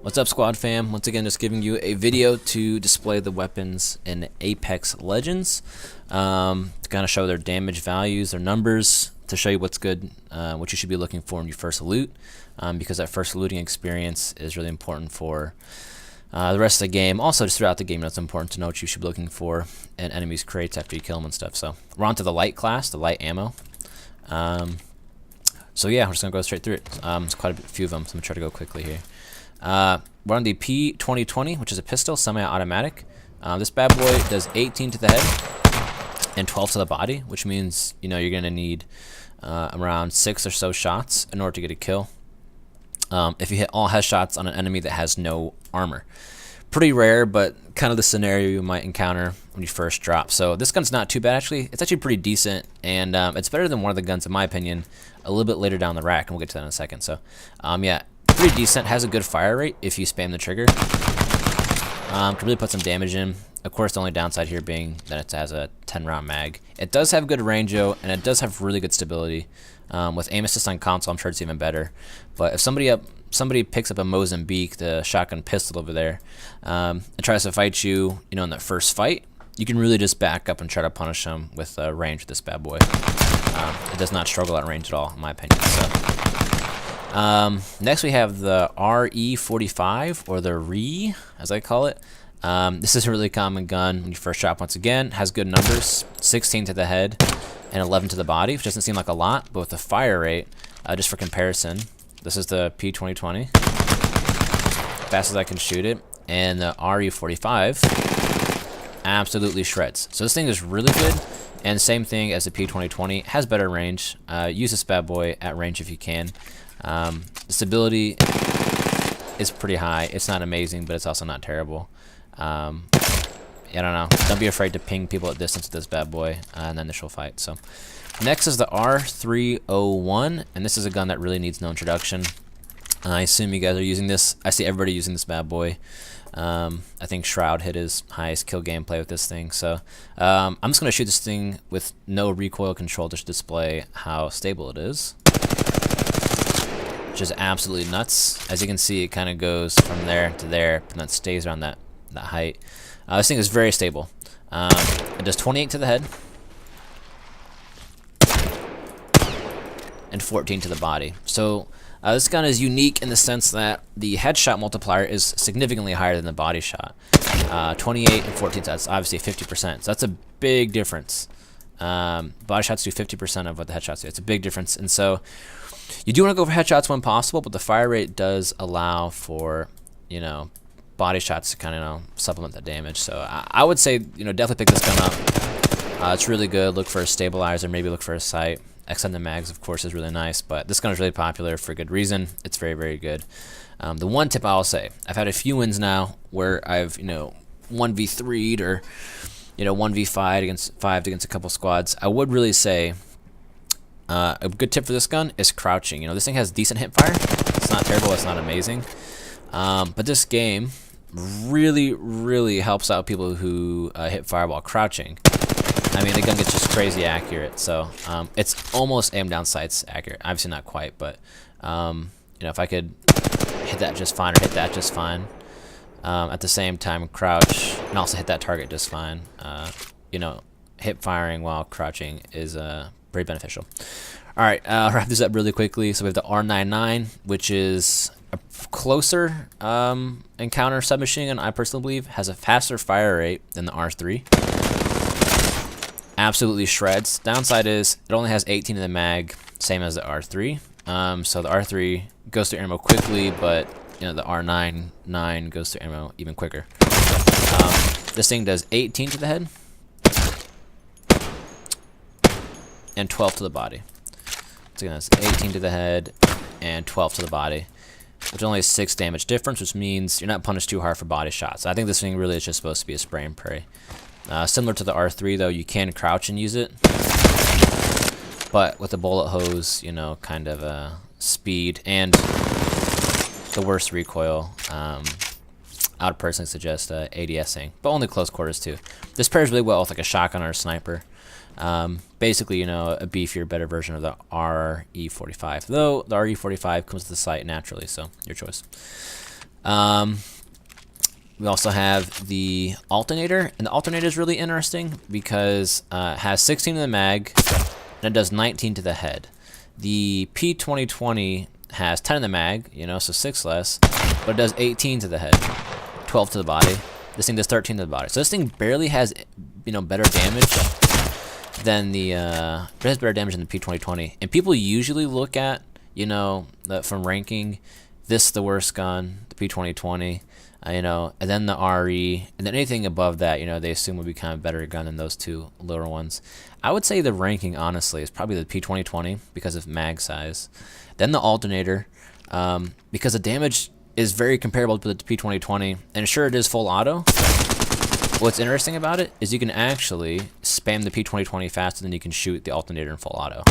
What's up, squad fam? Once again, just giving you a video to display the weapons in Apex Legends, to kind of show their damage values, their numbers, to show you what's good, what you should be looking for when you first loot, because that first looting experience is really important for the rest of the game. Also, just throughout the game, it's important to know what you should be looking for in enemies' crates after you kill them and stuff. So we're on to the light class, the light ammo. So yeah, we're just gonna go straight through it. There's quite a few of them, so I'm gonna try to go quickly here. We're on the P2020, which is a pistol, semi-automatic. This bad boy does 18 to the head and 12 to the body, which means you're gonna need around 6 or so shots in order to get a kill. If you hit all headshots on an enemy that has no armor. Pretty rare, but kind of the scenario you might encounter when you first drop. So this gun's not too bad, actually. It's actually pretty decent, and it's better than one of the guns, in my opinion, a little bit later down the rack, and we'll get to that in a second. So, yeah, pretty decent. Has a good fire rate if you spam the trigger. Can really put some damage in. Of course, the only downside here being that it has a 10-round mag. It does have good range, though, and it does have really good stability. With aim assist on console, I'm sure it's even better. But if somebody picks up a Mozambique, the shotgun pistol over there, and tries to fight you, in that first fight, you can really just back up and try to punish them with range with this bad boy. It does not struggle at range at all, in my opinion. So, next we have the RE45, or the RE, as I call it. This is a really common gun when you first shot. Once again, has good numbers, 16 to the head and 11 to the body, which doesn't seem like a lot, but with the fire rate, just for comparison, this is the P2020, fast as I can shoot it, and the RE45 absolutely shreds. So this thing is really good, and same thing as the P2020, has better range. Use this bad boy at range if you can. The stability is pretty high. It's not amazing, but it's also not terrible. I don't know. Don't be afraid to ping people at distance with this bad boy in the initial fight. So, next is the R301, and this is a gun that really needs no introduction. I assume you guys are using this. I see everybody using this bad boy. I think Shroud hit his highest kill gameplay with this thing. So, I'm just gonna shoot this thing with no recoil control to display how stable it is, which is absolutely nuts. As you can see, it kind of goes from there to there, and then stays around that height. This thing is very stable. It does 28 to the head and 14 to the body. So this gun is unique in the sense that the headshot multiplier is significantly higher than the body shot. 28 and 14, so that's obviously 50%. So that's a big difference. Body shots do 50% of what the headshots do. It's a big difference. And so you do want to go for headshots when possible, but the fire rate does allow for, body shots to kind of supplement the damage. So I would say definitely pick this gun up. It's really good. Look for a stabilizer, maybe look for a sight. Extend the mags, of course, is really nice, but this gun is really popular for good reason. It's very, very good. The one tip I'll say, I've had a few wins now where I've 1v3'd or 1v5 against a couple squads. I would really say a good tip for this gun is crouching. This thing has decent hip fire. It's not terrible. It's not amazing. But this game really, really helps out people who hit fire while crouching. I mean, the gun gets just crazy accurate, so it's almost aim down sights accurate. Obviously not quite, but if I could hit that just fine or hit that just fine, at the same time crouch and also hit that target just fine, hip firing while crouching is pretty beneficial. All right, I'll wrap this up really quickly. So we have the R99, which is a closer encounter submachine gun, I personally believe, has a faster fire rate than the R3. Absolutely shreds. Downside is it only has 18 in the mag, same as the R3. So the R3 goes through ammo quickly, but the R99 goes through ammo even quicker. This thing does 18 to the head and 12 to the body. So again, that's 18 to the head and 12 to the body, which only has 6 damage difference, which means you're not punished too hard for body shots. I think this thing really is just supposed to be a spray and pray. Similar to the R3, though, you can crouch and use it, but with the bullet hose, kind of speed and the worst recoil, I would personally suggest ADSing, but only close quarters too. This pairs really well with like a shotgun or a sniper. Basically, you know, a beefier, better version of the RE45. Though the RE45 comes to the sight naturally, so your choice. We also have the alternator, and the alternator is really interesting because it has 16 in the mag, and it does 19 to the head. The P2020 has 10 in the mag, you know, so 6 less, but it does 18 to the head, 12 to the body. This thing does 13 to the body. So this thing barely has, you know, better damage than the it has better damage than the P2020. And people usually look at, you know, from ranking, this the worst gun, the P2020. You know, and then the RE, and then anything above that, you know, they assume would be kind of better gun than those two lower ones. I would say the ranking, honestly, is probably the P2020 because of mag size. Then the alternator, because the damage is very comparable to the P2020, and sure it is full auto. What's interesting about it is you can actually spam the P2020 faster than you can shoot the alternator in full auto.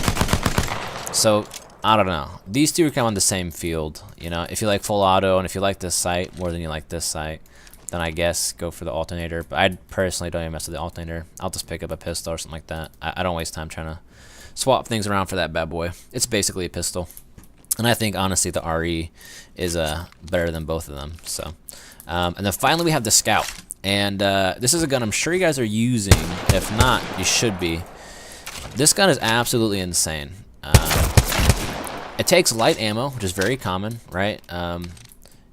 So I don't know. These two are kind of on the same field. You know, if you like full auto and if you like this sight more than you like this sight, then I guess go for the alternator. But I personally don't even mess with the alternator. I'll just pick up a pistol or something like that. I don't waste time trying to swap things around for that bad boy. It's basically a pistol. And I think, honestly, the RE is better than both of them. So, and then finally we have the Scout. And this is a gun I'm sure you guys are using. If not, you should be. This gun is absolutely insane. It takes light ammo, which is very common, right?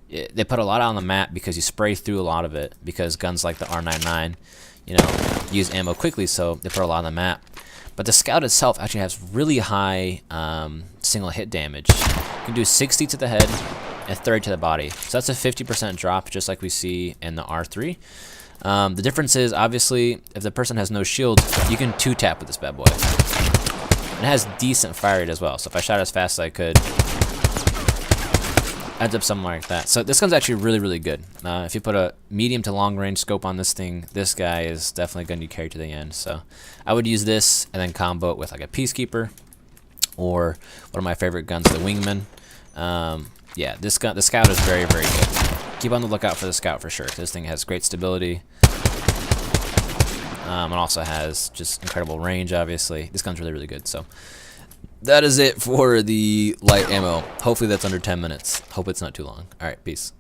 They put a lot on the map because you spray through a lot of it, because guns like the R99, you know, use ammo quickly, so they put a lot on the map. But the Scout itself actually has really high single hit damage. You can do 60 to the head and 30 to the body. So that's a 50% drop, just like we see in the R3. The difference is, obviously, if the person has no shield, you can 2-tap with this bad boy. It has decent fire rate as well, so if I shot as fast as I could, ends up something like that. So this gun's actually really, really good. If you put a medium to long range scope on this thing, this guy is definitely going to carry to the end. So I would use this and then combo it with like a Peacekeeper, or one of my favorite guns, the Wingman. Yeah, this gun, the Scout, is very, very good. Keep on the lookout for the Scout for sure. This thing has great stability. And also has just incredible range, obviously. This gun's really, really good. So that is it for the light ammo. Hopefully that's under 10 minutes. Hope it's not too long. All right, peace.